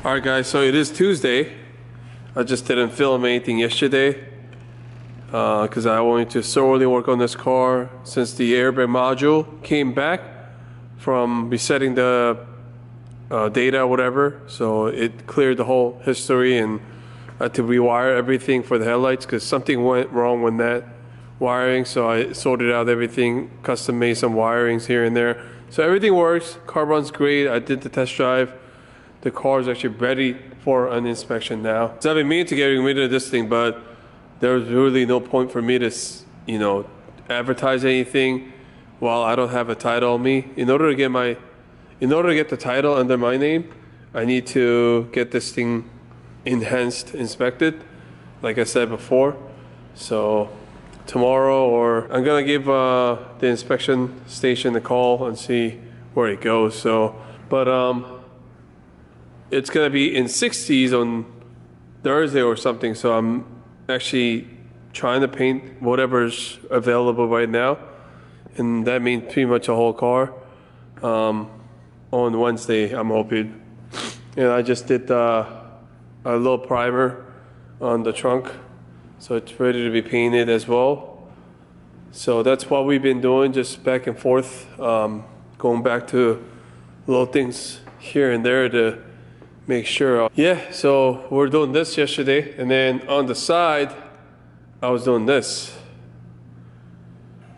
Alright guys, so it is Tuesday. I just didn't film anything yesterday because I wanted to thoroughly work on this car since the airbag module came back from resetting the data or whatever. So it cleared the whole history and I had to rewire everything for the headlights because something went wrong with that wiring. So I sorted out everything, custom made some wirings here and there. So everything works, car runs great. I did the test drive. The car is actually ready for an inspection now. So I've been meaning to get rid of this thing, but there's really no point for me to, advertise anything while I don't have a title on me. In order to get the title under my name, I need to get this thing enhanced, inspected, like I said before. So tomorrow, or I'm gonna give the inspection station a call and see where it goes. So, but it's gonna be in 60s on Thursday or something, so I'm actually trying to paint whatever's available right now, and that means pretty much a whole car on Wednesday, I'm hoping. And I just did a little primer on the trunk, so it's ready to be painted as well. So that's what we've been doing, just back and forth, going back to little things here and there to make sure. Yeah, so we're doing this yesterday, and then on the side I was doing this.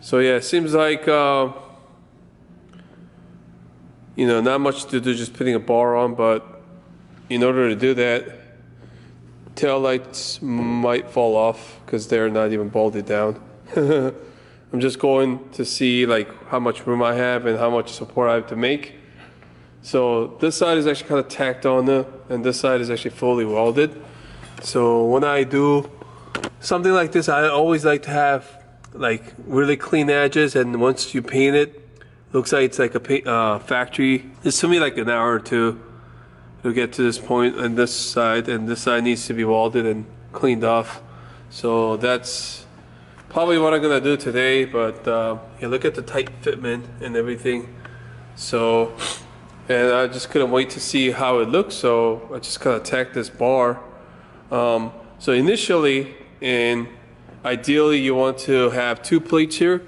So yeah, it seems like not much to do, just putting a bar on, but in order to do that, tail lights might fall off because they're not even bolted down. I'm just going to see like how much room I have and how much support I have to make. So this side is actually kind of tacked on there, and this side is actually fully welded. So when I do something like this, I always like to have like really clean edges, and once you paint it, looks like it's like a factory. It's to me like an hour or two to get to this point, and this side needs to be welded and cleaned off. So that's probably what I'm gonna do today. But yeah, look at the tight fitment and everything. So. And I just couldn't wait to see how it looks, so I just kind of tacked this bar. So initially, and ideally, you want to have two plates here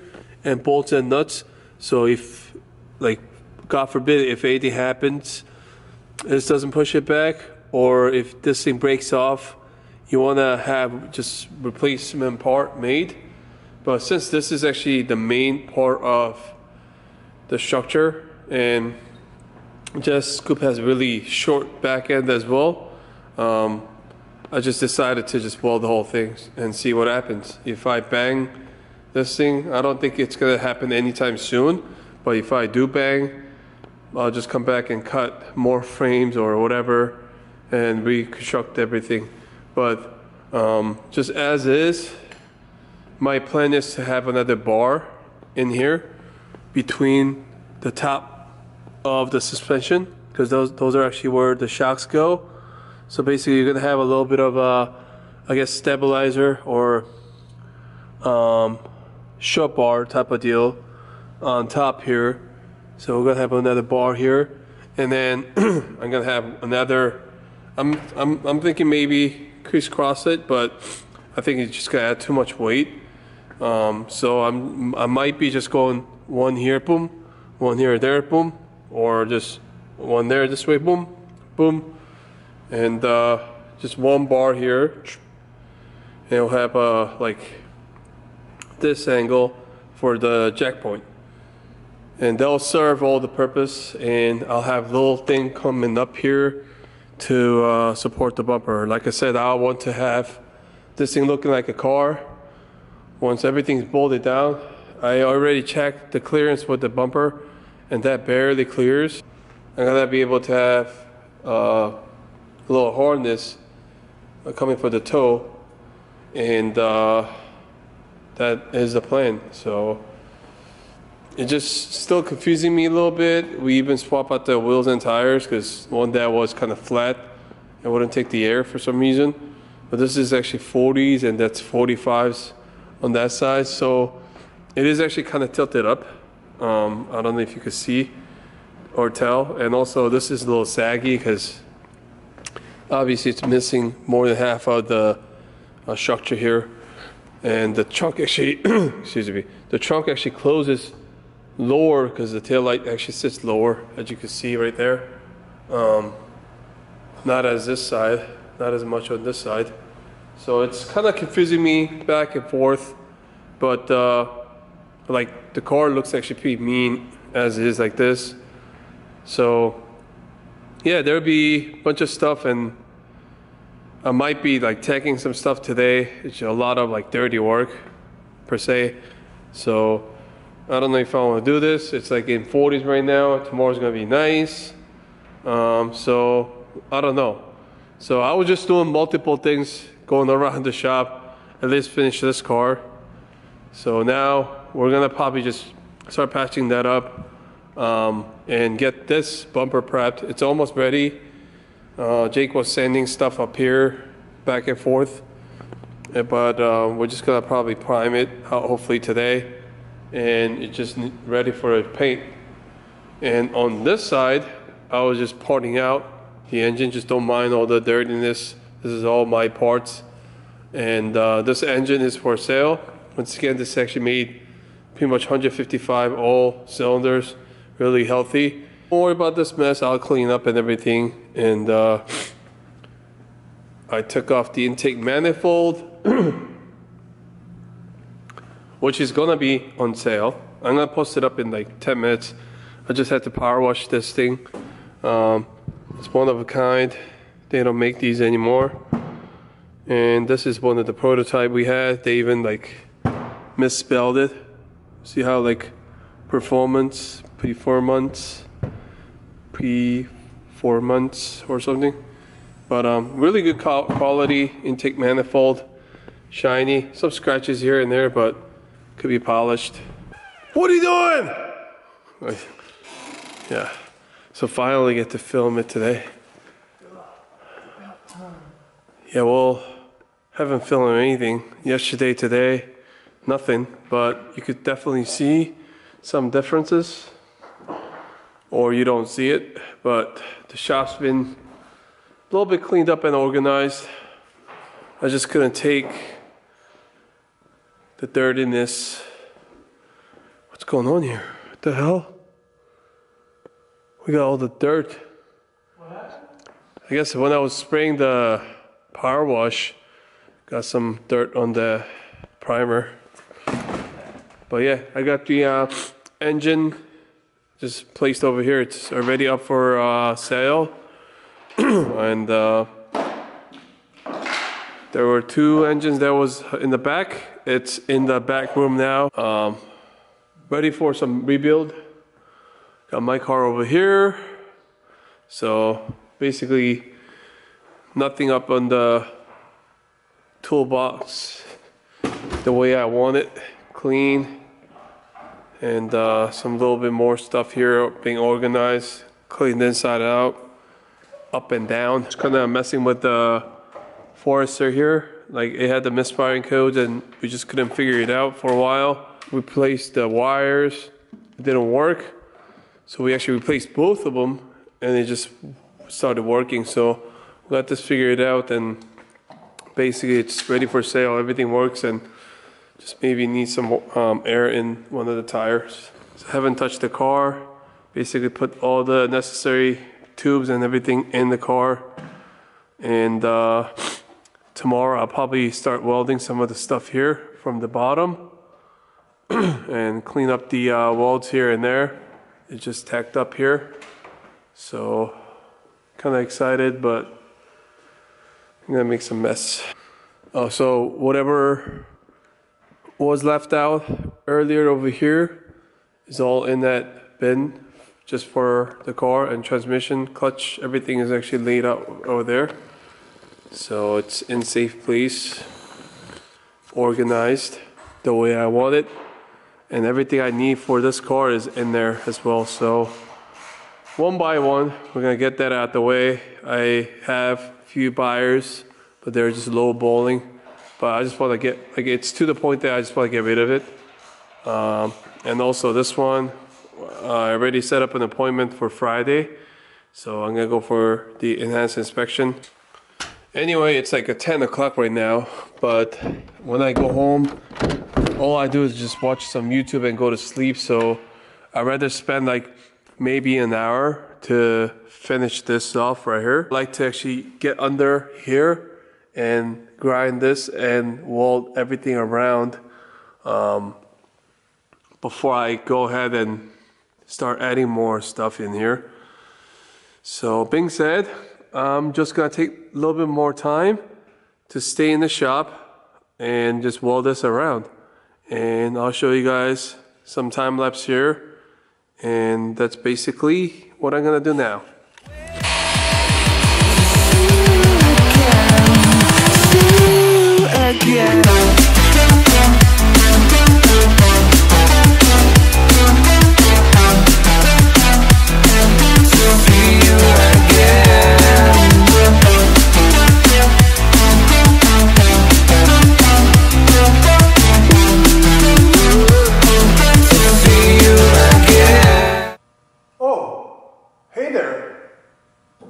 and bolts and nuts. So if, like, God forbid, if anything happens, this doesn't push it back, or if this thing breaks off, you want to have just replacement part made. But since this is actually the main part of the structure, and just Scoop has really short back end as well, I just decided to just weld the whole thing and see what happens. If I bang this thing, I don't think it's gonna happen anytime soon, but if I do bang, I'll just come back and cut more frames or whatever and reconstruct everything. But just as is, my plan is to have another bar in here between the top of the suspension, because those are actually where the shocks go. So basically you're gonna have a little bit of a, I guess, stabilizer or short bar type of deal on top here. So we're gonna have another bar here, and then I'm gonna have another. I'm thinking maybe crisscross it, but I think it's just gonna add too much weight. So I might be just going one here, boom, one here, there, boom. Or just one there this way, boom, boom, and just one bar here, and it'll have like this angle for the jack point, and they'll serve all the purpose. And I'll have a little thing coming up here to support the bumper. Like I said, I want to have this thing looking like a car. Once everything's bolted down, I already checked the clearance with the bumper, and that barely clears. I'm gonna be able to have a little harness coming for the toe, and that is the plan. So it's just still confusing me a little bit. We even swap out the wheels and tires because one that was kind of flat and wouldn't take the air for some reason. But this is actually 40s, and that's 45s on that side. So it is actually kind of tilted up. I don't know if you could see or tell, and also this is a little saggy because Obviously it's missing more than half of the structure here, and the trunk actually excuse me, the trunk actually closes lower because the tail light actually sits lower, as you can see right there. Not as this side, not as much on this side, so it's kind of confusing me back and forth. But like the car looks actually pretty mean as it is like this. So yeah, there'll be a bunch of stuff, and I might be like tagging some stuff today. It's a lot of like dirty work per se. So I don't know if I want to do this. It's like in 40s right now. Tomorrow's gonna be nice. So I don't know. So I was just doing multiple things, going around the shop, at least finish this car. So now we're gonna probably just start patching that up and get this bumper prepped. It's almost ready. Jake was sending stuff up here back and forth, but we're just gonna probably prime it hopefully today, and it's just ready for a paint. And on this side, I was just parting out the engine. Just don't mind all the dirtiness. This is all my parts, and this engine is for sale. Once again, this actually made pretty much 155 all cylinders, really healthy. Don't worry about this mess, I'll clean up and everything. And I took off the intake manifold, which is gonna be on sale. I'm gonna post it up in like 10 minutes. I just had to power wash this thing. It's one of a kind. They don't make these anymore. And this is one of the prototype we had. They even like misspelled it. See how like performance or something. But really good quality intake manifold, shiny, some scratches here and there, but could be polished. What are you doing? Yeah, so finally get to film it today. Yeah, well, haven't filmed anything yesterday, today, nothing, but you could definitely see some differences, or you don't see it, but the shop's been a little bit cleaned up and organized. I just couldn't take the dirtiness. What's going on here? What the hell? We got all the dirt. I guess when I was spraying the power wash, got some dirt on the primer. But yeah, I got the engine just placed over here. It's already up for sale. And there were two engines that was in the back. It's in the back room now. Ready for some rebuild. Got my car over here. So basically nothing up on the toolbox the way I want it, clean, and some little bit more stuff here being organized, cleaned inside out, up and down. Just kind of messing with the Forester here. Like it had the misfiring codes and we just couldn't figure it out for a while. We replaced the wires, it didn't work. So we actually replaced both of them and it just started working. So we got this figured out, and basically it's ready for sale. Everything works, and just maybe need some air in one of the tires. So I haven't touched the car. Basically put all the necessary tubes and everything in the car. And tomorrow I'll probably start welding some of the stuff here from the bottom and clean up the welds here and there. It's just tacked up here. So kind of excited, but I'm gonna make some mess. So whatever was left out earlier over here is all in that bin just for the car, and transmission, clutch, everything is actually laid out over there. So it's in safe place, organized the way I want it, and everything I need for this car is in there as well. So one by one, we're gonna get that out the way. I have a few buyers, but they're just low balling. But I just want to get, like, it's to the point that I just want to get rid of it. And also this one, I already set up an appointment for Friday. So I'm gonna go for the enhanced inspection. Anyway, it's like 10 o'clock right now, but when I go home, all I do is just watch some YouTube and go to sleep. So I'd rather spend like maybe an hour to finish this off right here. I like to actually get under here and grind this and weld everything around before I go ahead and start adding more stuff in here. So being said, I'm just gonna take a little bit more time to stay in the shop and just weld this around. And I'll show you guys some time lapse here. And that's basically what I'm gonna do now. Hey there,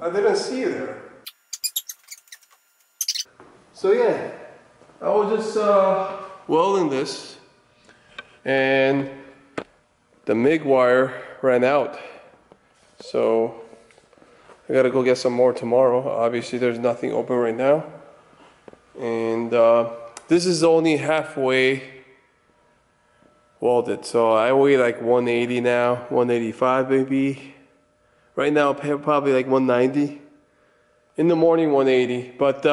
I didn't see you there. So yeah, I was just welding this and the MIG wire ran out. So I gotta go get some more tomorrow. Obviously there's nothing open right now. And this is only halfway welded. So I weigh like 180 now, 185 maybe. Right now, probably like 190. In the morning, 180. But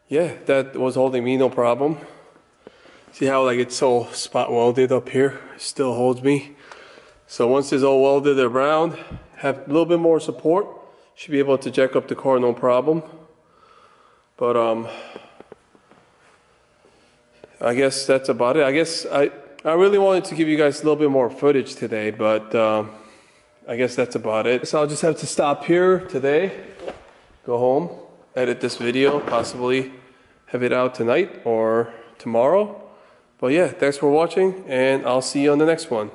yeah, that was holding me no problem. See how like it's so spot welded up here? It still holds me. So once it's all welded around, have a little bit more support, should be able to jack up the car no problem. But I guess that's about it. I guess I really wanted to give you guys a little bit more footage today, but I guess that's about it. So I'll just have to stop here today, go home, edit this video, possibly have it out tonight or tomorrow. But yeah, thanks for watching, and I'll see you on the next one.